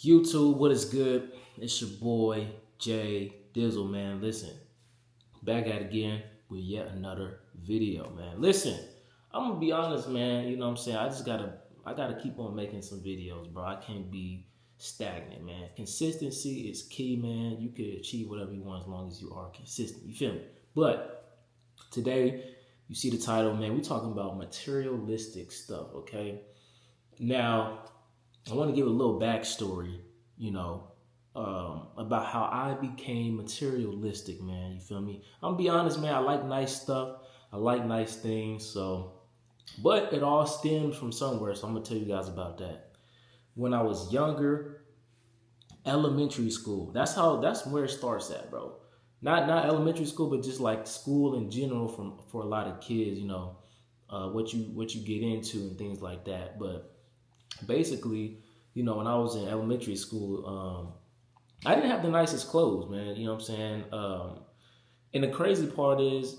YouTube, what is good? It's your boy Jay Dizzle, man. Listen, back at it again with yet another video, man. Listen, I'm gonna be honest, man. You know what I'm saying? I gotta keep on making some videos, bro. I can't be stagnant, man. Consistency is key, man. You can achieve whatever you want as long as you are consistent. You feel me? But today, you see the title, man. We talking about materialistic stuff, okay? Now, I want to give a little backstory, about how I became materialistic, man. You feel me? I'm gonna be honest, man. I like nice stuff. I like nice things. But it all stems from somewhere. So I'm gonna tell you guys about that. When I was younger, elementary school. That's where it starts at, bro. Not elementary school, but just like school in general for a lot of kids. What you get into and things like that. But basically, when I was in elementary school, I didn't have the nicest clothes, man. You know what I'm saying? And the crazy part is,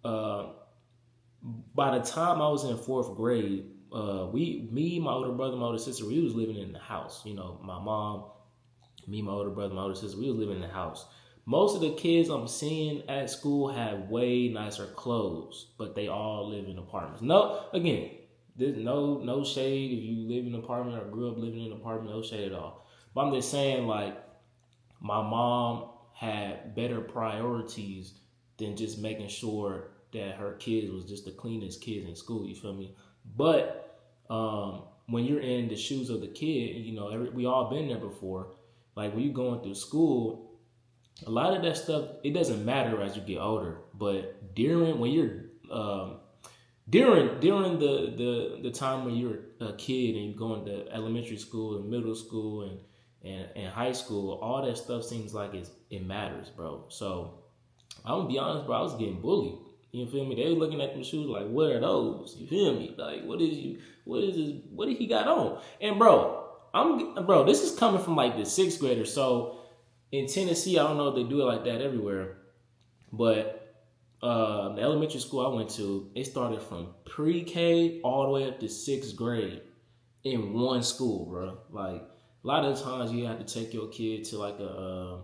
uh, by the time I was in fourth grade, my older brother, my older sister, we was living in the house. My mom, me, my older brother, my older sister, we was living in the house. Most of the kids I'm seeing at school have way nicer clothes, but they all live in apartments. No, again, there's no shade if you live in an apartment or grew up living in an apartment, no shade at all. But I'm just saying, like, my mom had better priorities than just making sure that her kids was just the cleanest kids in school. You feel me? But when you're in the shoes of the kid, we all been there before. Like when you going through school, a lot of that stuff, it doesn't matter as you get older. But during the time when you're a kid and you're going to elementary school and middle school and high school, all that stuff seems like it matters, bro. So I'm gonna be honest, bro, I was getting bullied. You feel me? They were looking at them shoes like, what are those? You feel me? Like, what did he got on? And bro, this is coming from like the sixth grader. So in Tennessee, I don't know if they do it like that everywhere, but the elementary school I went to, it started from pre-K all the way up to sixth grade in one school, bro. Like a lot of the times you have to take your kid to like the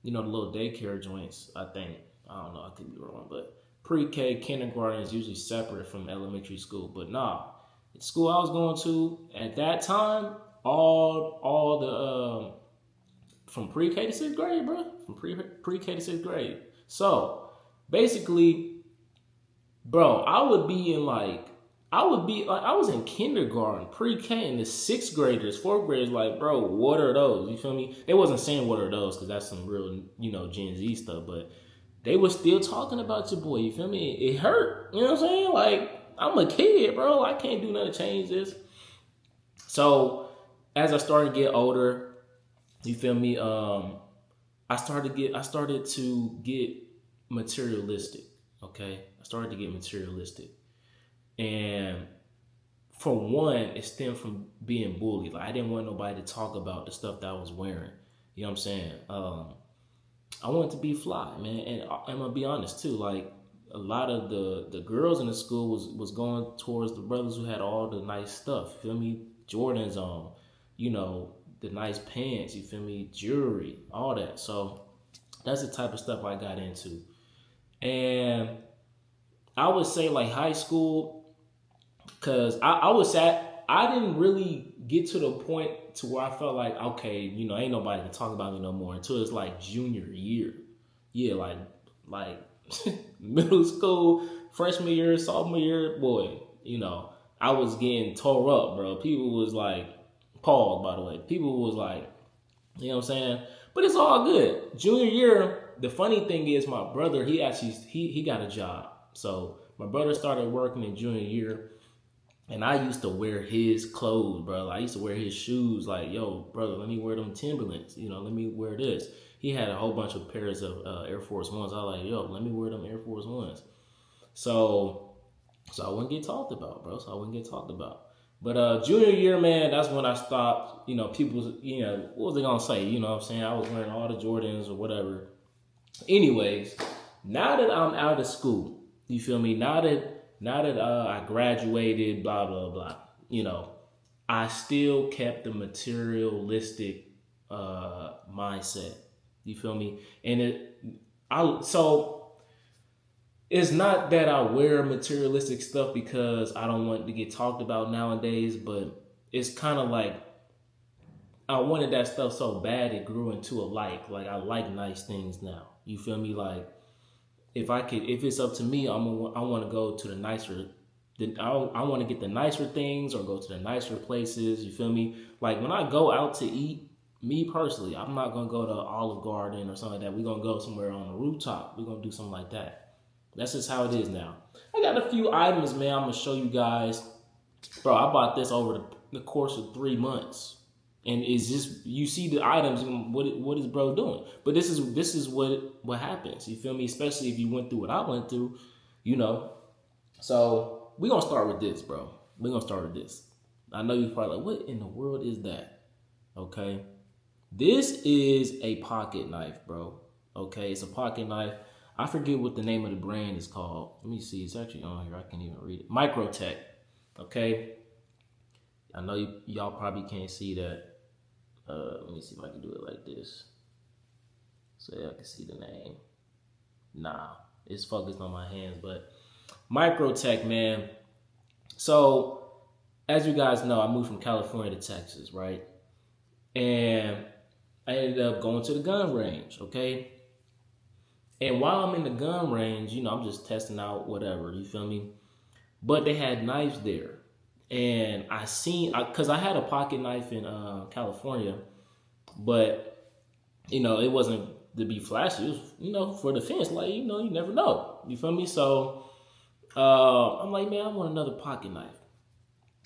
little daycare joints. I think, I don't know, I could be wrong, but pre-K kindergarten is usually separate from elementary school. But nah, the school I was going to at that time, all the from pre-K to sixth grade, bro. From pre-K to sixth grade. So basically, bro, I was in kindergarten, pre-K, and the sixth graders, fourth graders, like, bro, what are those? You feel me? They wasn't saying what are those because that's some real, Gen Z stuff, but they was still talking about your boy. You feel me? It hurt. You know what I'm saying? Like, I'm a kid, bro. I can't do nothing to change this. So as I started to get older, you feel me? I started to get materialistic. Okay, I started to get materialistic, and for one, it stemmed from being bullied. Like I didn't want nobody to talk about the stuff that I was wearing. You know what I'm saying? I wanted to be fly, man, and I'm gonna be honest too. Like a lot of the girls in the school was going towards the brothers who had all the nice stuff. You feel me? Jordans on, the nice pants, you feel me, jewelry, all that. So that's the type of stuff I got into. And I would say like high school, because I didn't really get to the point to where I felt like, okay, ain't nobody can talk about me no more until it's like junior year. Yeah, like middle school, freshman year, sophomore year, boy, I was getting tore up, bro. People was like, pause, by the way. People was like, you know what I'm saying? But it's all good. Junior year, the funny thing is my brother, he got a job. So my brother started working in junior year, and I used to wear his clothes, bro. I used to wear his shoes. Like, yo, brother, let me wear them Timberlands. Let me wear this. He had a whole bunch of pairs of Air Force Ones. I was like, yo, let me wear them Air Force Ones. So I wouldn't get talked about, bro. But junior year, man, that's when I stopped. People, what was they gonna say? You know what I'm saying? I was wearing all the Jordans or whatever. Anyways, now that I'm out of school, you feel me? Now that I graduated, blah blah blah. I still kept the materialistic mindset. You feel me? And so it's not that I wear materialistic stuff because I don't want to get talked about nowadays, but it's kind of like I wanted that stuff so bad it grew into a like. Like I like nice things now. You feel me? Like if it's up to me, I want to go to the nicer. I want to get the nicer things or go to the nicer places. You feel me? Like when I go out to eat, me personally, I'm not gonna go to Olive Garden or something like that. We're gonna go somewhere on the rooftop. We're gonna do something like that. That's just how it is now. I got a few items, man. I'm gonna show you guys. Bro, I bought this over the course of 3 months, and it's just you see the items. And what is bro doing? But this is what happens. You feel me? Especially if you went through what I went through, you know. So we're gonna start with this, bro. We're gonna start with this. I know you're probably like, what in the world is that? Okay. This is a pocket knife, bro. Okay, it's a pocket knife. I forget what the name of the brand is called. Let me see. It's actually on here. I can't even read it. Microtech. Okay. I know y'all probably can't see that. Let me see if I can do it like this, so y'all can see the name. Nah, it's focused on my hands, but Microtech, man. So, as you guys know, I moved from California to Texas, right? And I ended up going to the gun range, okay? And while I'm in the gun range, you know, I'm just testing out whatever, you feel me? But they had knives there. And because I had a pocket knife in California, but, you know, it wasn't to be flashy. It was, you know, for defense, like, you know, you never know. You feel me? So I'm like, man, I want another pocket knife.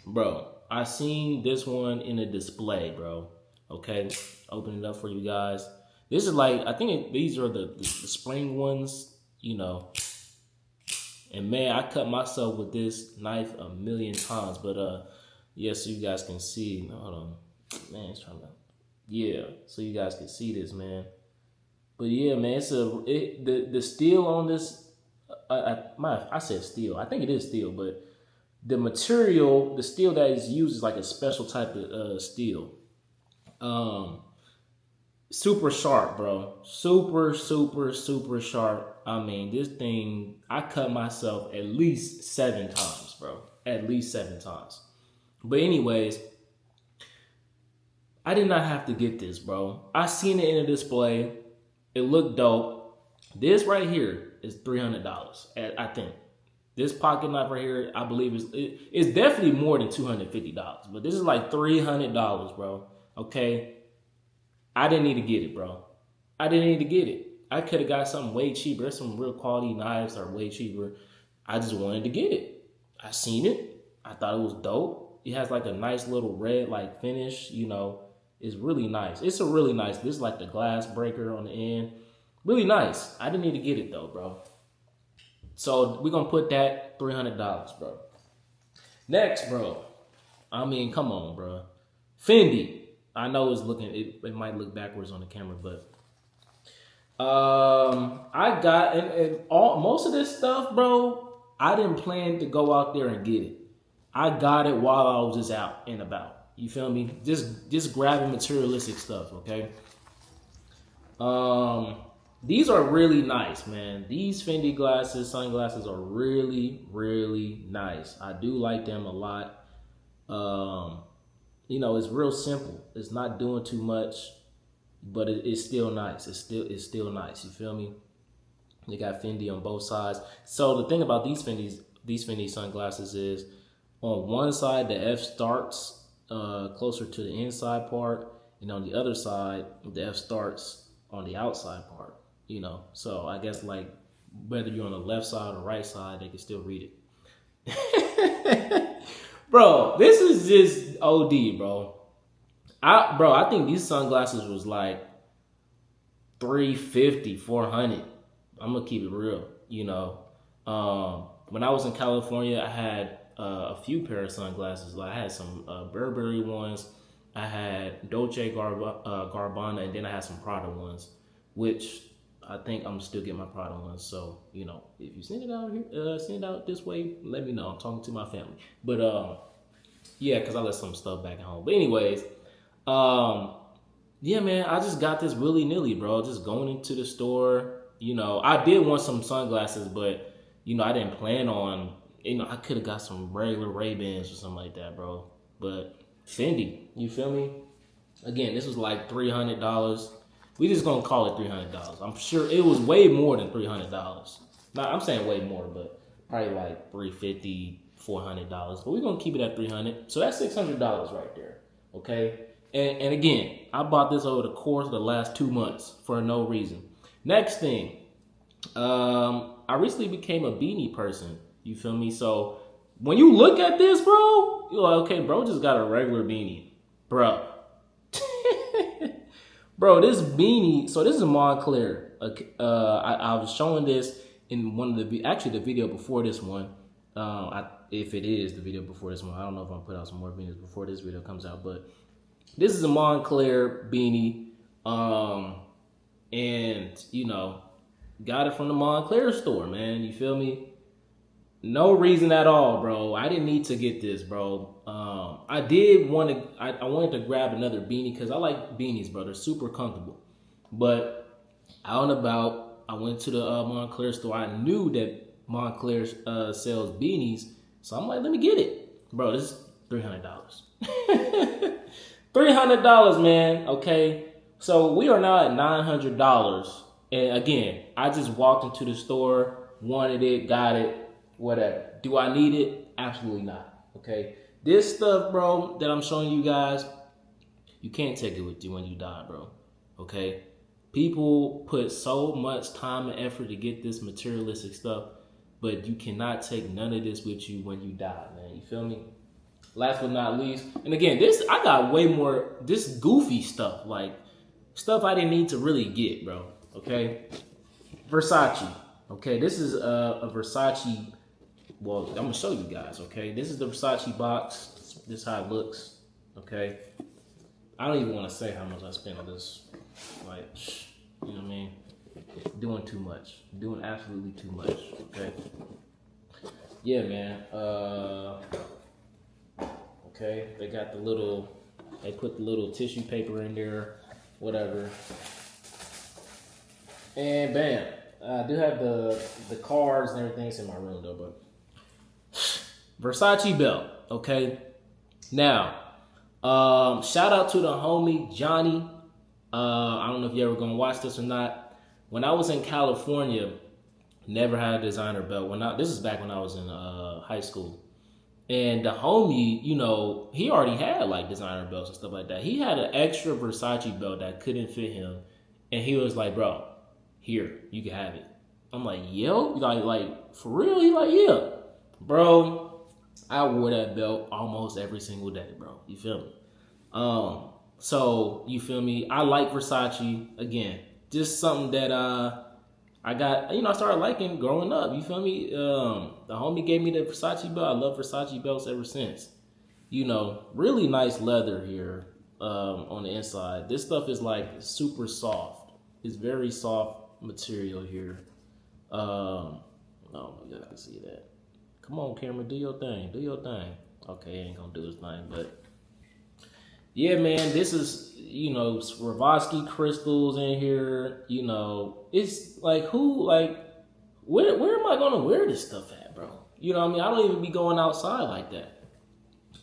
Bro, I seen this one in a display, bro. Okay, open it up for you guys. This is like, I think these are the spring ones, you know. And man, I cut myself with this knife a million times. But yeah, so you guys can see. Hold on, man, it's trying to. Yeah, so you guys can see this, man. But yeah, man, the steel on this. I said steel. I think it is steel, but the material, the steel that is used is like a special type of steel. Super sharp, bro. Super, super, super sharp. I mean, this thing, I cut myself at least 7 times, bro. At least 7 times. But anyways, I did not have to get this, bro. I seen it in a display. It looked dope. This right here is $300, I think. This pocket knife right here, I believe it's definitely more than $250. But this is like $300, bro. Okay? I didn't need to get it, bro. I didn't need to get it. I could have got something way cheaper. There's some real quality knives that are way cheaper. I just wanted to get it. I seen it. I thought it was dope. It has like a nice little red like finish, you know. It's really nice. It's a really nice. This is like the glass breaker on the end. Really nice. I didn't need to get it though, bro. So we're gonna put that $300, bro. Next, bro. I mean, come on, bro. Fendi. I know it might look backwards on the camera, but I got most of this stuff, bro. I didn't plan to go out there and get it. I got it while I was just out and about. You feel me? Just grabbing materialistic stuff, okay? These are really nice, man. These Fendi sunglasses are really, really nice. I do like them a lot. You know, it's real simple. It's not doing too much, but it's still nice. It's still nice. You feel me? They got Fendi on both sides. So the thing about these Fendi sunglasses is, on one side the F starts closer to the inside part, and on the other side the F starts on the outside part. You know, so I guess like whether you're on the left side or right side, they can still read it. Bro, this is just OD, bro. I think these sunglasses was like $350, $400. I'm gonna keep it real, you know. When I was in California, I had a few pair of sunglasses. Like I had some Burberry ones, I had Dolce Gabbana, and then I had some Prada ones, which I think I'm still getting my Prada ones. So, you know, if you send it out here, send it out this way, let me know. I'm talking to my family. But Yeah, because I left some stuff back at home. But anyways, um, yeah, man, I just got this willy nilly, bro. Just going into the store. I did want some sunglasses, but I didn't plan on. I could have got some regular Ray-Bans or something like that, bro. But Fendi, you feel me? Again, this was like $300. We just gonna call it $300. I'm sure it was way more than $300. Now I'm saying way more, but probably like $350, $400. But we're gonna keep it at $300. So that's $600 right there. Okay. And again, I bought this over the course of the last 2 months for no reason. Next thing, I recently became a beanie person. You feel me? So when you look at this, bro, you're like, okay, bro, just got a regular beanie, bro. Bro, this beanie. So this is a Montclair. I was showing this in one of the video before this one. If it is the video before this one, I don't know if I'm gonna put out some more beanies before this video comes out, but this is a Montclair beanie. And got it from the Montclair store, man. You feel me? No reason at all, bro. I didn't need to get this, bro. I wanted to grab another beanie because I like beanies, bro. They're super comfortable. But out and about, I went to the Montclair store. I knew that Montclair sells beanies, so I'm like, let me get it, bro. This is $300. $300, man. Okay, so we are now at $900. And again, I just walked into the store, wanted it, got it, whatever. Do I need it? Absolutely not. Okay. This stuff, bro, that I'm showing you guys, you can't take it with you when you die, bro. Okay. People put so much time and effort to get this materialistic stuff, but you cannot take none of this with you when you die, man. You feel me? Last but not least, and again, I got way more this goofy stuff, like stuff I didn't need to really get, bro. Okay. Versace. Okay, this is a Versace. Well, I'm gonna show you guys. Okay, this is the Versace box. This is how it looks. Okay, I don't even want to say how much I spent on this. Like, you know what I mean? Doing too much. Doing absolutely too much. Okay. Yeah, man. Okay, they got they put the little tissue paper in there, whatever. And bam, I do have the cards and everything. It's in my room though, but Versace belt. Okay, now shout out to the homie Johnny. I don't know if you're ever gonna watch this or not. When I was in California, never had a designer belt. This is back when I was in high school, and the homie, he already had like designer belts and stuff like that. He had an extra Versace belt that couldn't fit him, and he was like, "Bro, here, you can have it." I'm like, yo, like for real? He like, yeah. Bro, I wore that belt almost every single day, bro. You feel me? So you feel me? I like Versace. Again, just something that I got, I started liking growing up. You feel me? The homie gave me the Versace belt. I love Versace belts ever since. Really nice leather here on the inside. This stuff is like super soft. It's very soft material here. Oh, you guys can see that. Come on, camera, do your thing. Do your thing. Okay, ain't gonna do his thing, but yeah, man, this is, Swarovski crystals in here. It's like, where am I gonna wear this stuff at, bro? You know what I mean? I don't even be going outside like that.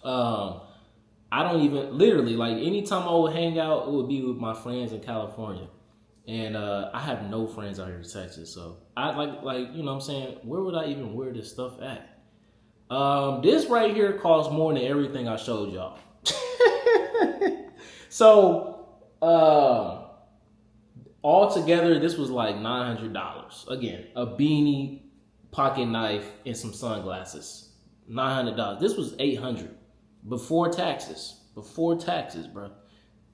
I don't even, literally, like, anytime I would hang out, it would be with my friends in California. And I have no friends out here in Texas, so I like, you know what I'm saying? Where would I even wear this stuff at? This right here costs more than everything I showed y'all. So, altogether, this was like $900. Again, a beanie, pocket knife, and some sunglasses. $900. This was $800 before taxes. Before taxes, bro.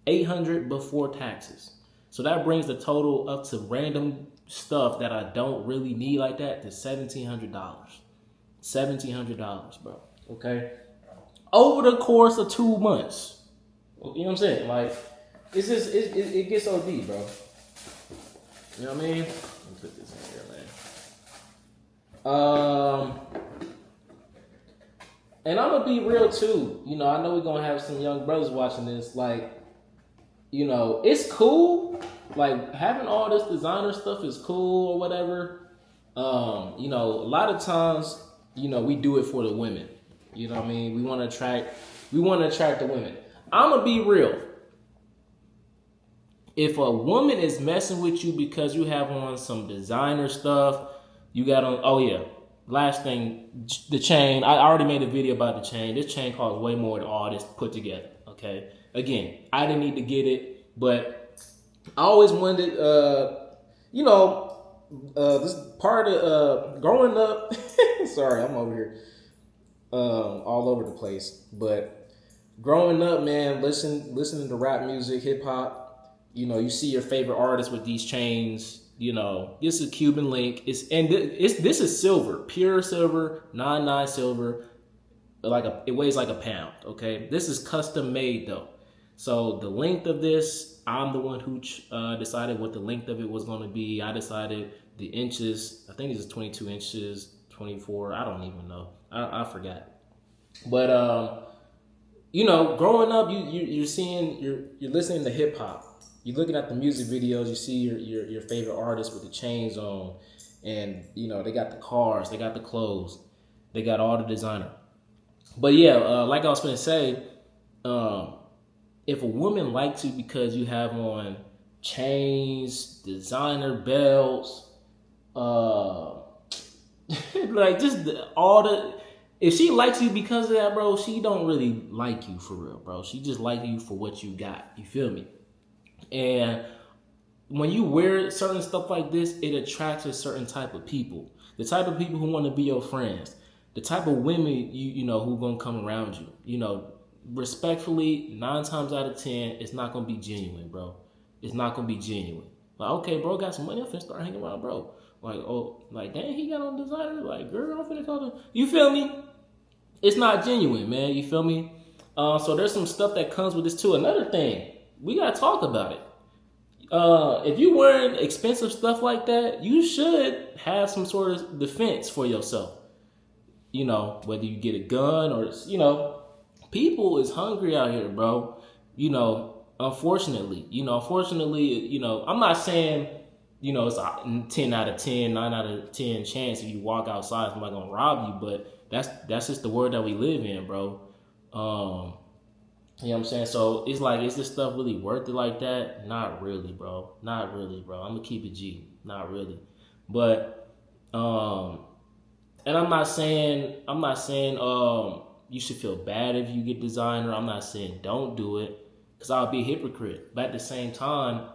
$800 before taxes. So that brings the total up to random stuff that I don't really need like that to $1,700. $1,700, bro. Okay? Over the course of 2 months. You know what I'm saying? Like, it's just, it gets OD, bro. You know what I mean? Let me put this in here, man. And I'm gonna be real too. I know we're gonna have some young brothers watching this. Like, it's cool. Like having all this designer stuff is cool or whatever. A lot of times, we do it for the women. You know what I mean? We want to attract the women. I'm gonna be real. If a woman is messing with you because you have on some designer stuff, you got on, oh yeah, last thing, the chain. I already made a video about the chain. This chain costs way more than all this put together. Okay. Again, I didn't need to get it, but I always wanted, this part of growing up. Sorry, I'm over here, all over the place. But growing up, man, listening to rap music, hip hop. You see your favorite artists with these chains. This is Cuban link. This is silver, pure silver, 99 silver. It weighs like a pound. Okay, this is custom made though. So the length of this, I'm the one who decided what the length of it was going to be. I decided the inches. I think it's 22 inches, 24. I don't even know. I forgot. But growing up, you're listening to hip hop. You're looking at the music videos. You see your favorite artists with the chains on, and they got the cars, they got the clothes, they got all the designer. But yeah, like I was gonna say, if a woman likes you because you have on chains, designer belts, like just all the. If she likes you because of that, bro, she don't really like you for real, bro. She just like you for what you got. You feel me? And when you wear certain stuff like this, it attracts a certain type of people. The type of people who want to be your friends. The type of women who gonna come around you. Respectfully, 9 times out of 10, it's not gonna be genuine, bro. It's not gonna be genuine. Like, okay, bro, got some money, I'm finna start hanging around, bro. Like, oh, like, dang, he got on designer. Like, girl, I'm finna call him. You feel me? It's not genuine, man. You feel me? So there's some stuff that comes with this too. Another thing, we gotta talk about it. If you wearing expensive stuff like that, you should have some sort of defense for yourself. Whether you get a gun or, people is hungry out here, bro. Unfortunately, I'm not saying, it's a 10 out of 10, 9 out of 10 chance if you walk outside, somebody gonna rob you, but that's just the world that we live in, bro. You know what I'm saying? So it's like, is this stuff really worth it like that? Not really, bro. Not really, bro. I'm gonna keep it G. Not really. But and I'm not saying you should feel bad if you get designer. I'm not saying don't do it, because I'll be a hypocrite. But at the same time,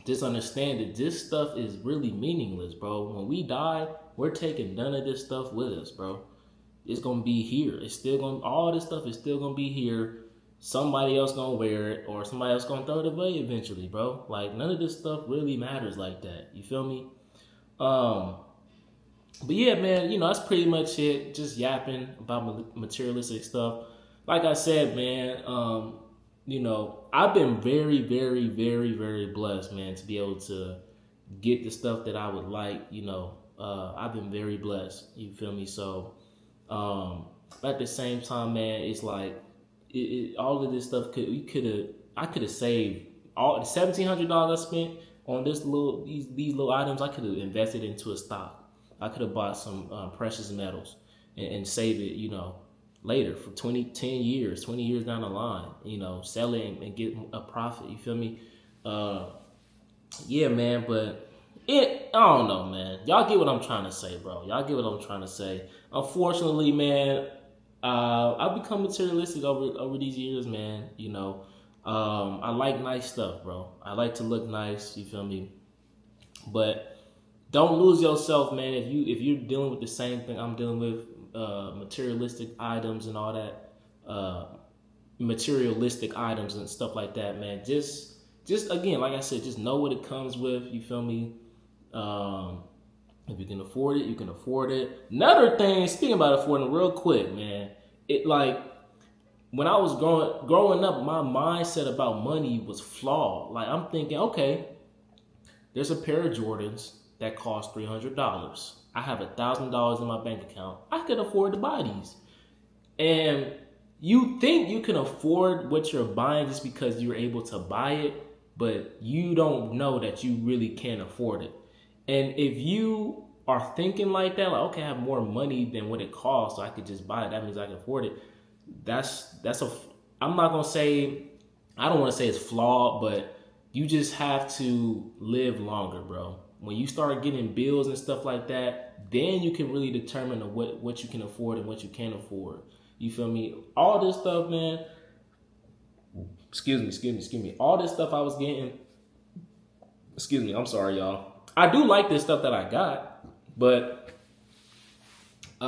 just understand that this stuff is really meaningless, bro. When we die, we're taking none of this stuff with us, bro. It's gonna be here. All this stuff is still gonna be here. Somebody else gonna wear it, or somebody else gonna throw it away eventually, bro. Like, none of this stuff really matters like that. You feel me? But yeah, man, that's pretty much it. Just yapping about materialistic stuff. Like I said, man, I've been very, very, very, very blessed, man, to be able to get the stuff that I would like. I've been very blessed. You feel me? So, at the same time, man, it's like all of this stuff I could have saved all the $1,700 I spent on these little items. I could have invested into a stock. I could have bought some precious metals and save it, later for 10 years, 20 years down the line, sell it and get a profit. You feel me? Yeah, man, but I don't know, man. Y'all get what I'm trying to say, bro. Y'all get what I'm trying to say. Unfortunately, man, I've become materialistic over these years, man. I like nice stuff, bro. I like to look nice. You feel me? But don't lose yourself, man. If you're dealing with the same thing I'm dealing with, materialistic items and all that, materialistic items and stuff like that, man. Just again, like I said, just know what it comes with. You feel me? If you can afford it, you can afford it. Another thing, speaking about affording, real quick, man. It like when I was growing up, my mindset about money was flawed. Like, I'm thinking, okay, there's a pair of Jordans that cost $300. I have $1,000 in my bank account. I could afford to buy these. And you think you can afford what you're buying just because you're able to buy it, but you don't know that you really can't afford it. And if you are thinking like that, like, okay, I have more money than what it costs, so I could just buy it, that means I can afford it. That's a, I'm not gonna say, I don't want to say it's flawed, but you just have to live longer, bro. When you start getting bills and stuff like that, then you can really determine what you can afford and what you can't afford. You feel me? All this stuff, man. Excuse me. All this stuff I was getting. Excuse me. I'm sorry, y'all. I do like this stuff that I got, but I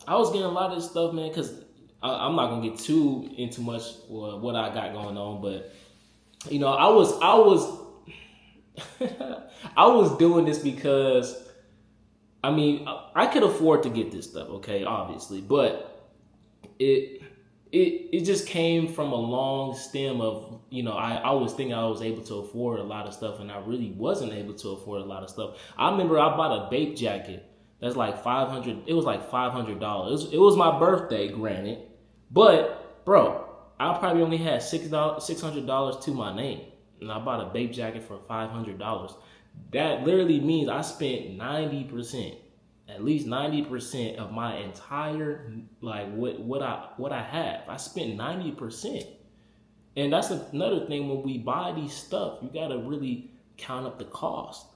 was getting a lot of this stuff, man, because I'm not gonna get too into much what I got going on, but you know, I was I was doing this because, I mean, I could afford to get this stuff, okay, obviously, but it just came from a long stem of, you know, I was thinking I was able to afford a lot of stuff, and I really wasn't able to afford a lot of stuff. I remember I bought a Bape jacket that's like $500. It was like $500. It was my birthday, granted, but bro, I probably only had $600 to my name, and I bought a Bape jacket for $500. That literally means I spent 90%, at least 90% of my entire, like, what I have. I spent 90%. And that's another thing, when we buy these stuff, you gotta really count up the cost.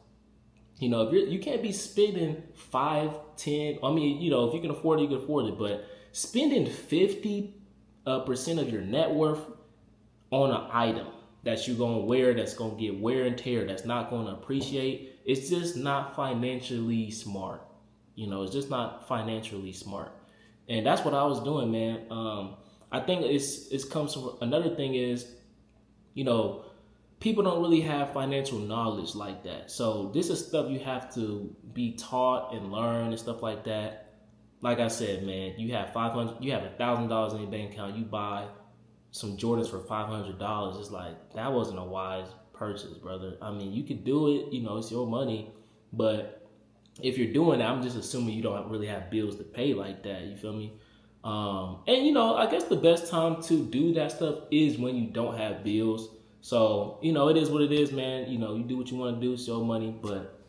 You know, if you can't be spending 5, 10. I mean, you know, if you can afford it, you can afford it. But spending 50% of your net worth on an item that you're gonna wear, that's gonna get wear and tear, that's not gonna appreciate, it's just not financially smart. You know, it's just not financially smart. And that's what I was doing, man. I think it's comes from another thing is, you know, people don't really have financial knowledge like that. So this is stuff you have to be taught and learn and stuff like that. Like I said, man, you have $1,000 in your bank account. You buy some Jordans for $500. It's like, that wasn't a wise purchase, brother. I mean, you could do it. You know, it's your money, but if you're doing that, I'm just assuming you don't really have bills to pay like that. You feel me? And you know, I guess the best time to do that stuff is when you don't have bills. So, you know, it is what it is, man. You know, you do what you want to do. It's your money. But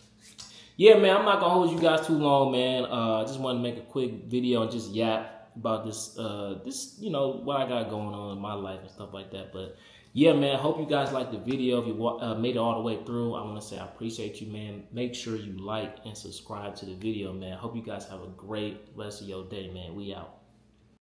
yeah, man, I'm not gonna hold you guys too long, man. I just wanted to make a quick video and just yap about this, you know, what I got going on in my life and stuff like that. But yeah, man, I hope you guys liked the video. If you made it all the way through, I want to say I appreciate you, man. Make sure you like and subscribe to the video, man. I hope you guys have a great rest of your day, man. We out.